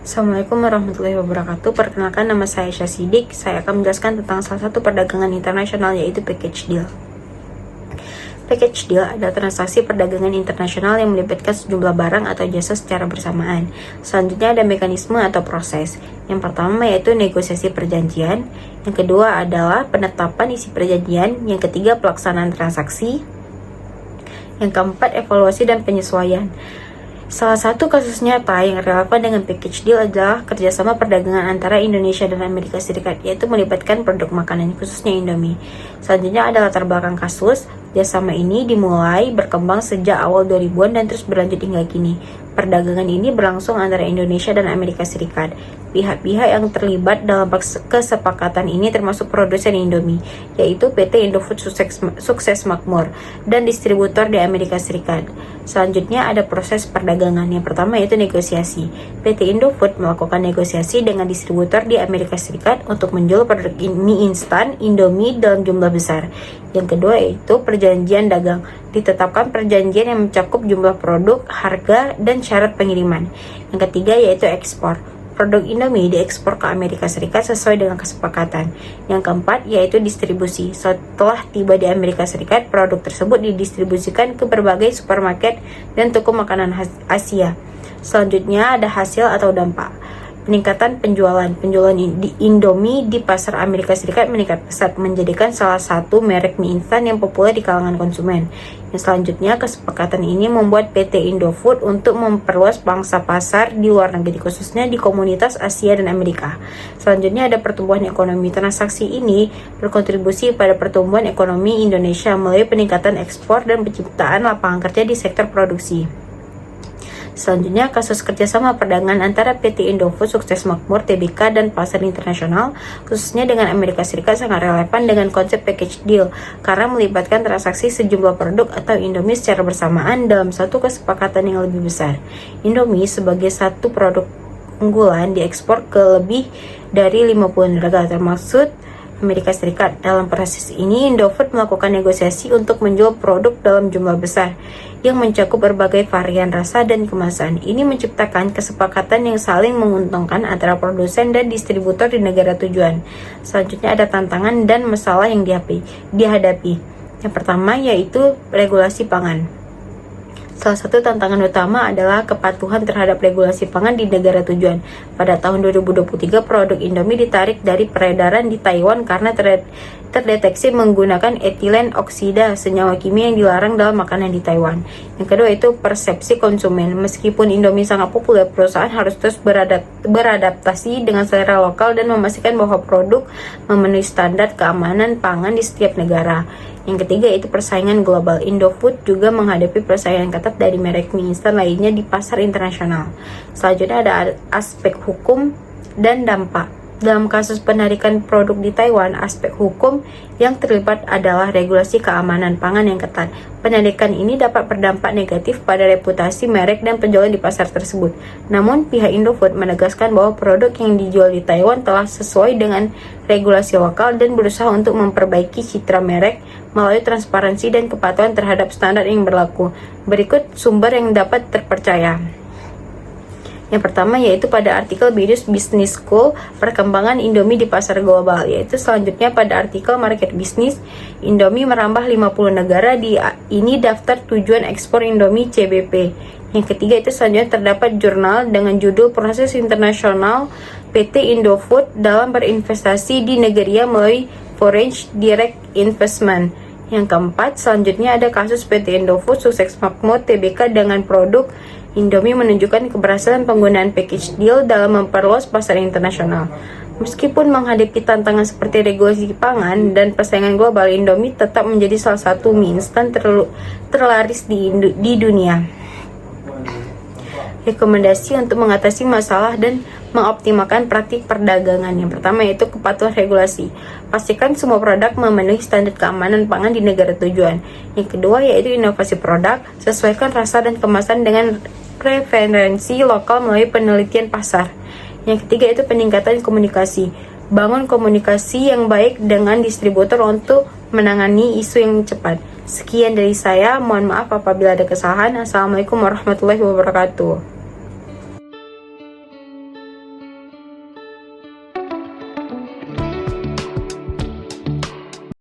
Assalamualaikum warahmatullahi wabarakatuh. Perkenalkan, nama saya Syasidik. Saya akan menjelaskan tentang salah satu perdagangan internasional, yaitu package deal. Package deal adalah transaksi perdagangan internasional yang melibatkan sejumlah barang atau jasa secara bersamaan. Selanjutnya ada mekanisme atau proses. Yang pertama yaitu negosiasi perjanjian. Yang kedua adalah penetapan isi perjanjian. Yang ketiga pelaksanaan transaksi. Yang keempat evaluasi dan penyesuaian. Salah satu kasus nyata yang relevan dengan package deal adalah kerjasama perdagangan antara Indonesia dan Amerika Serikat, yaitu melibatkan produk makanan, khususnya Indomie. Selanjutnya ada latar belakang kasus. Kerjasama ini dimulai berkembang sejak awal 2000-an dan terus berlanjut hingga kini. Perdagangan ini berlangsung antara Indonesia dan Amerika Serikat. Pihak-pihak yang terlibat dalam kesepakatan ini termasuk produsen Indomie, yaitu PT Indofood Sukses Makmur, dan distributor di Amerika Serikat. Selanjutnya ada proses perdagangan. Yang pertama yaitu negosiasi. PT Indofood melakukan negosiasi dengan distributor di Amerika Serikat untuk menjual produk mie instan Indomie dalam jumlah besar. Yang kedua yaitu perjanjian dagang. Ditetapkan perjanjian yang mencakup jumlah produk, harga, dan syarat pengiriman. Yang ketiga yaitu ekspor. Produk Indomie diekspor ke Amerika Serikat sesuai dengan kesepakatan. Yang keempat yaitu distribusi. Setelah tiba di Amerika Serikat, produk tersebut didistribusikan ke berbagai supermarket dan toko makanan Asia. Selanjutnya ada hasil atau dampak. Peningkatan penjualan di Indomie di pasar Amerika Serikat meningkat pesat, menjadikan salah satu merek mie instan yang populer di kalangan konsumen. Yang selanjutnya, kesepakatan ini membuat PT Indofood untuk memperluas pangsa pasar di luar negeri, khususnya di komunitas Asia dan Amerika. Selanjutnya ada pertumbuhan ekonomi. Transaksi ini berkontribusi pada pertumbuhan ekonomi Indonesia melalui peningkatan ekspor dan penciptaan lapangan kerja di sektor produksi. Selanjutnya, kasus kerjasama perdagangan antara PT Indofood Sukses Makmur Tbk dan pasar internasional, khususnya dengan Amerika Serikat, sangat relevan dengan konsep package deal karena melibatkan transaksi sejumlah produk atau Indomie secara bersamaan dalam satu kesepakatan yang lebih besar. Indomie sebagai satu produk unggulan diekspor ke lebih dari 50 negara termasuk Amerika Serikat. Dalam proses ini, Indofood melakukan negosiasi untuk menjual produk dalam jumlah besar yang mencakup berbagai varian rasa dan kemasan. Ini menciptakan kesepakatan yang saling menguntungkan antara produsen dan distributor di negara tujuan. Selanjutnya ada tantangan dan masalah yang dihadapi. Yang pertama yaitu regulasi pangan. Salah satu tantangan utama adalah kepatuhan terhadap regulasi pangan di negara tujuan. Pada tahun 2023, produk Indomie ditarik dari peredaran di Taiwan karena terdeteksi menggunakan etilen oksida, senyawa kimia yang dilarang dalam makanan di Taiwan. Yang kedua itu persepsi konsumen. Meskipun Indomie sangat populer, perusahaan harus terus beradaptasi dengan selera lokal dan memastikan bahwa produk memenuhi standar keamanan pangan di setiap negara. Yang ketiga itu persaingan global. Indofood juga menghadapi persaingan ketat dari merek mie instan lainnya di pasar internasional. Selanjutnya ada aspek hukum dan dampak. Dalam kasus penarikan produk di Taiwan, aspek hukum yang terlibat adalah regulasi keamanan pangan yang ketat. Penarikan ini dapat berdampak negatif pada reputasi merek dan penjualan di pasar tersebut. Namun, pihak Indofood menegaskan bahwa produk yang dijual di Taiwan telah sesuai dengan regulasi lokal dan berusaha untuk memperbaiki citra merek melalui transparansi dan kepatuhan terhadap standar yang berlaku. Berikut sumber yang dapat terpercaya. Yang pertama yaitu pada artikel Binus Business School, perkembangan Indomie di pasar global, yaitu selanjutnya pada artikel Market Business, Indomie merambah 50 negara, ini daftar tujuan ekspor Indomie CBP. Yang ketiga itu selanjutnya terdapat jurnal dengan judul Proses Internasional PT Indofood dalam berinvestasi di Nigeria melalui Foreign Direct Investment. Yang keempat, selanjutnya ada kasus PT Indofood Sukses Makmur Tbk dengan produk Indomie menunjukkan keberhasilan penggunaan package deal dalam memperluas pasar internasional. Meskipun menghadapi tantangan seperti regulasi pangan dan persaingan global, Indomie tetap menjadi salah satu mie instan terlaris di dunia. Rekomendasi untuk mengatasi masalah dan mengoptimalkan praktik perdagangan. Yang pertama yaitu kepatuhan regulasi. Pastikan semua produk memenuhi standar keamanan pangan di negara tujuan. Yang kedua yaitu inovasi produk. Sesuaikan rasa dan kemasan dengan preferensi lokal melalui penelitian pasar. Yang ketiga itu peningkatan komunikasi. Bangun komunikasi yang baik dengan distributor untuk menangani isu yang cepat. Sekian dari saya, mohon maaf apabila ada kesalahan. Assalamualaikum warahmatullahi wabarakatuh.